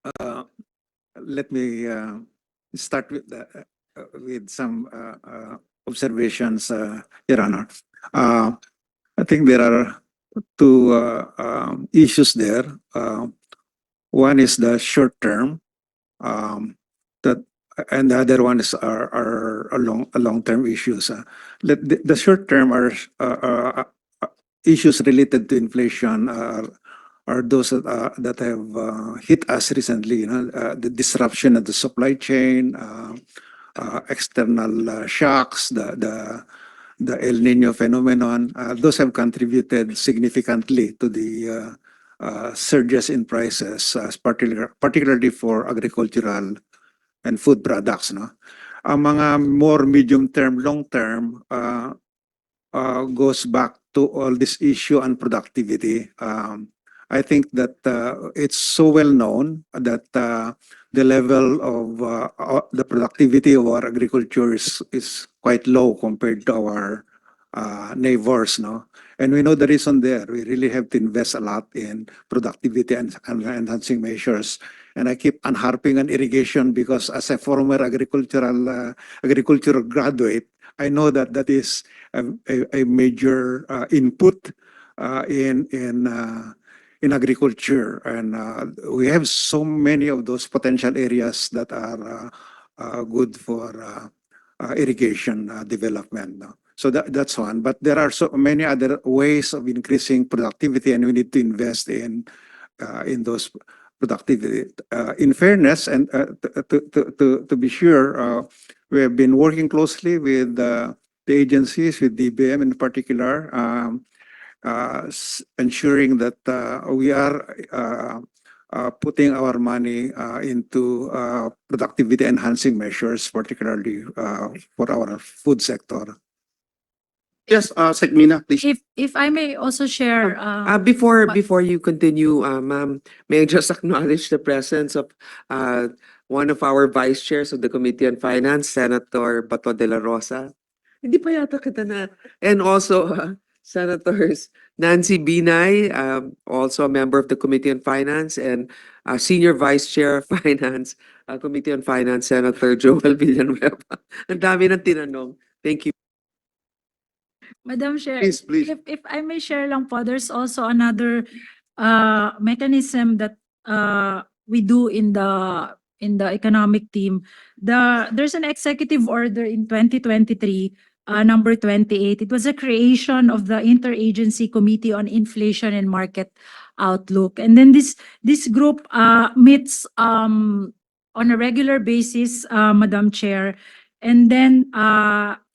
Uh, Let me start with some observations, Your Honor. I think there are two issues there. One is the short term, that, and the other one is are long term issues. The short term issues related to inflation are those that have hit us recently. The disruption of the supply chain, external shocks, the El Nino phenomenon. Those have contributed significantly to the surges in prices, particularly for agricultural and food products. No? Ang mga more medium term, long term goes back to all this issue on productivity. I think that it's so well known that the level of the productivity of our agriculture is quite low compared to our neighbors, no? And we know the reason there. We really have to invest a lot in productivity and enhancing measures. And I keep on harping on irrigation because as a former agricultural graduate, I know that that is a major input in agriculture, and we have so many of those potential areas that are good for irrigation development. No? So that's one. But there are so many other ways of increasing productivity, and we need to invest in those productivity. In fairness, and to be sure, we have been working closely with the agencies, with DBM in particular, ensuring that we are putting our money into productivity enhancing measures, particularly for our food sector. Yes, Segmina, please. If I may also share, Before you continue, ma'am, may I just acknowledge the presence of one of our vice chairs of the Committee on Finance, Senator Bato de la Rosa. Hindi pa yata kita na. And also Senators Nancy Binay, also a member of the Committee on Finance, and Senior Vice Chair of Finance, Committee on Finance, Senator Joel Villanueva. Ang dami ng tinanong. Thank you. Madam Chair, Please, please. if I may share lang po, there's also another mechanism that we do in the economic team. There's an executive order in 2023, number 28. It was a creation of the Interagency Committee on Inflation and Market Outlook. And then this group meets on a regular basis, Madam Chair. And then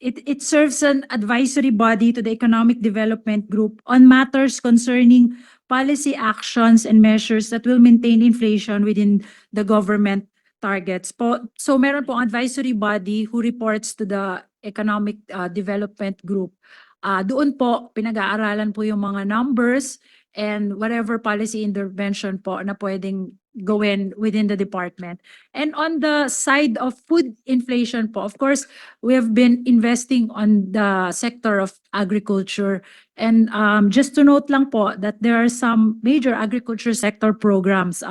it serves an advisory body to the Economic Development Group on matters concerning policy actions and measures that will maintain inflation within the government targets. So meron po advisory body who reports to the Economic Development Group. Doon po pinag-aaralan po yung mga numbers and whatever policy intervention po na pwedeng gawin within the department. And on the side of food inflation po, of course, we have been investing on the sector of agriculture. And just to note lang po that there are some major agriculture sector programs.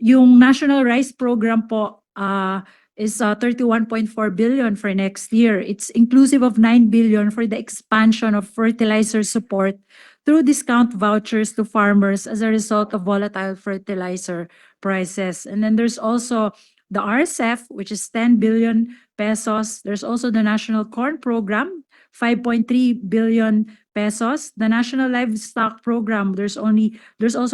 Yung National Rice Program po is 31.4 billion for next year. It's inclusive of 9 billion for the expansion of fertilizer support through discount vouchers to farmers as a result of volatile fertilizer prices. And then there's also the RSF, which is 10 billion pesos. There's also the National Corn Program, 5.3 billion pesos. The National Livestock Program, there's also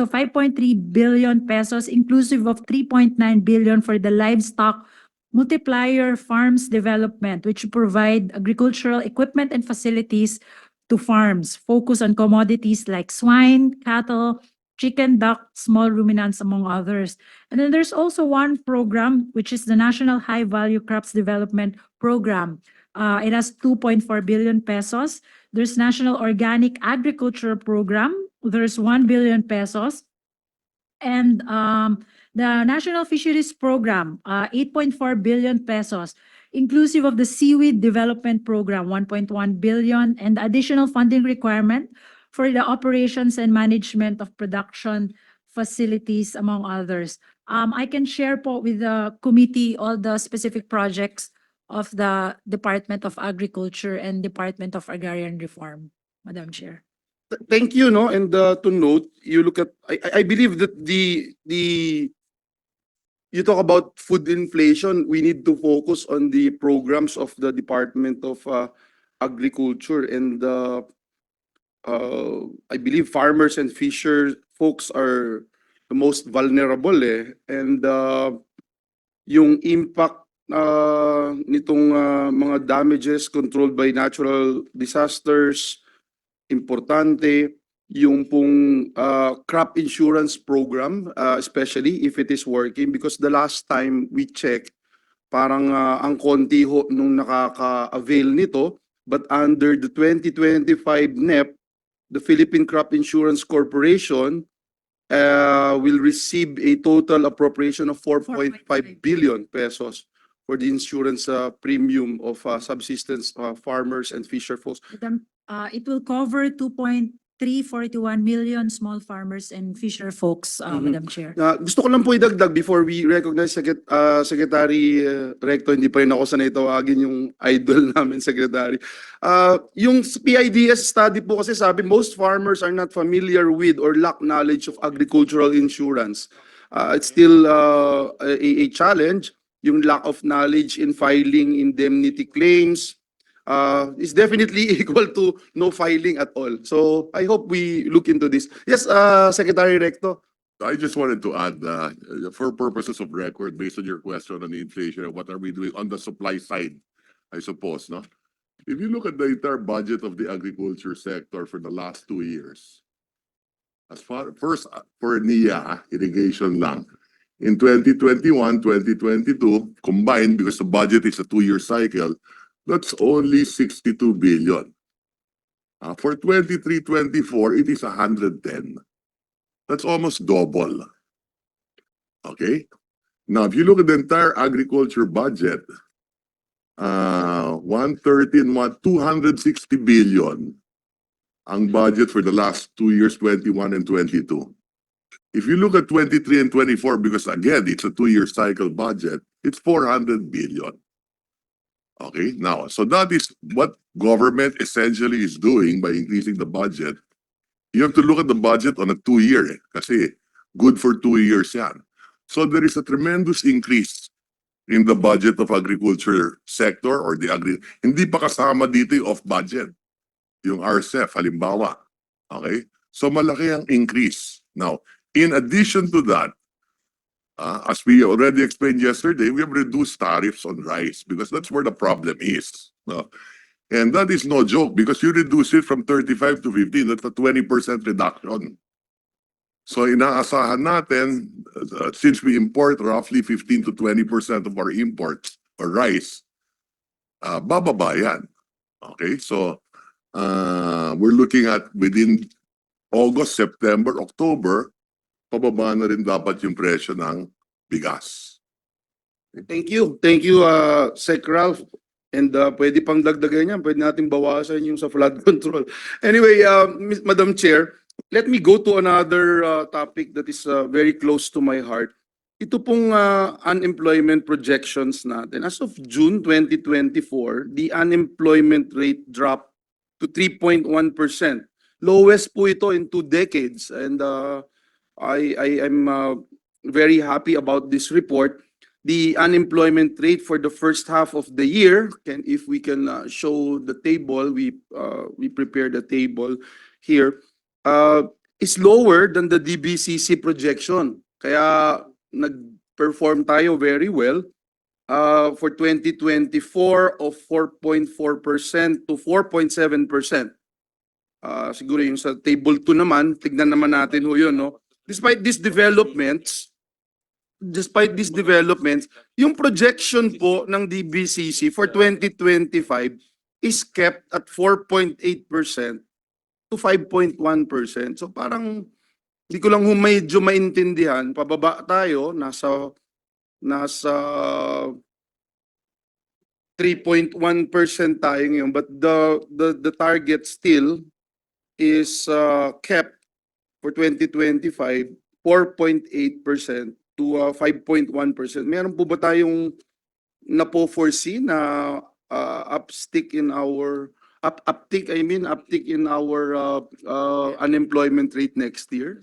5.3 billion pesos, inclusive of 3.9 billion for the Livestock Multiplier Farms Development, which provide agricultural equipment and facilities to farms, focus on commodities like swine, cattle, chicken, duck, small ruminants, among others. And then there's also one program, which is the National High Value Crops Development Program. It has 2.4 billion pesos. There's National Organic Agriculture Program. There's 1 billion pesos. And the National Fisheries Program, 8.4 billion pesos, inclusive of the Seaweed Development Program, 1.1 billion, and the additional funding requirement for the operations and management of production facilities, among others. I can share po with the committee all the specific projects of the Department of Agriculture and Department of Agrarian Reform, Madam Chair. Thank you, no, and to note, you look at, I believe that you talk about food inflation, we need to focus on the programs of the Department of Agriculture, and I believe farmers and fisher folks are the most vulnerable, and yung impact nitong mga damages controlled by natural disasters, importante. Yung pong crop insurance program, especially if it is working, because the last time we checked, parang ang konti ho nung nakaka-avail nito, but under the 2025 NEP, the Philippine Crop Insurance Corporation will receive a total appropriation of 4.5 billion pesos for the insurance premium of subsistence farmers and fisher folks. Madam, it will cover 2.341 million small farmers and fisher folks, Madam Chair. Gusto ko lang po idagdag before we recognize Secretary Recto, hindi pa rin ako sanay tawagin yung idol namin, Secretary. Yung PIDS study po kasi sabi, most farmers are not familiar with or lack knowledge of agricultural insurance. It's still a challenge. Yung lack of knowledge in filing indemnity claims is definitely equal to no filing at all. So I hope we look into this. Yes, Secretary Recto. I just wanted to add, for purposes of record, based on your question on the inflation, what are we doing on the supply side, I suppose, no? If you look at the entire budget of the agriculture sector for the last 2 years, first for NIA, irrigation lang, in 2021, 2022, combined, because the budget is a 2-year cycle, that's only 62 billion. For 23-24, it is 110. That's almost double. Okay? Now, if you look at the entire agriculture budget, 260 billion ang budget for the last 2 years, 21 and 22. If you look at 23 and 24, because again, it's a 2-year cycle budget, it's 400 billion. Okay, now, so that is what government essentially is doing by increasing the budget. You have to look at the budget on a 2-year, kasi good for 2 years yan. So there is a tremendous increase in the budget of agriculture sector or the hindi pa kasama dito yung off budget, yung RCEP, halimbawa. Okay, so malaki ang increase. Now, in addition to that, as we already explained yesterday, we have reduced tariffs on rice because that's where the problem is. No? And that is no joke because you reduce it from 35 to 15, that's a 20% reduction. So inaasahan natin, since we import roughly 15 to 20% of our imports or rice, bababa yan. Okay, so we're looking at within August, September, October, pababa na rin dapat yung presyo ng bigas. Thank you. Thank you, Sec Ralph. And pwede pang dagdagan yan. Pwede natin bawasan yung sa flood control. Anyway, Madam Chair, let me go to another topic that is very close to my heart. Ito pong unemployment projections natin. As of June 2024, the unemployment rate dropped to 3.1%. Lowest po ito in 2 decades. And I'm very happy about this report. The unemployment rate for the first half of the year, if we can show the table, we prepared a table here, is lower than the DBCC projection. Kaya nag-perform tayo very well. For 2024 of 4.4% to 4.7%. Siguro yung sa table 2 naman, tignan naman natin ho yun, no? Despite these developments, yung projection po ng DBCC for 2025 is kept at 4.8% to 5.1%. So parang hindi ko lang medyo maintindihan, pababa tayo, nasa 3.1% tayo ngayon, but the target still is kept for 2025, 4.8% to 5.1%. Meron po ba tayong napo-foresee na uptick in our uptick in our unemployment rate next year?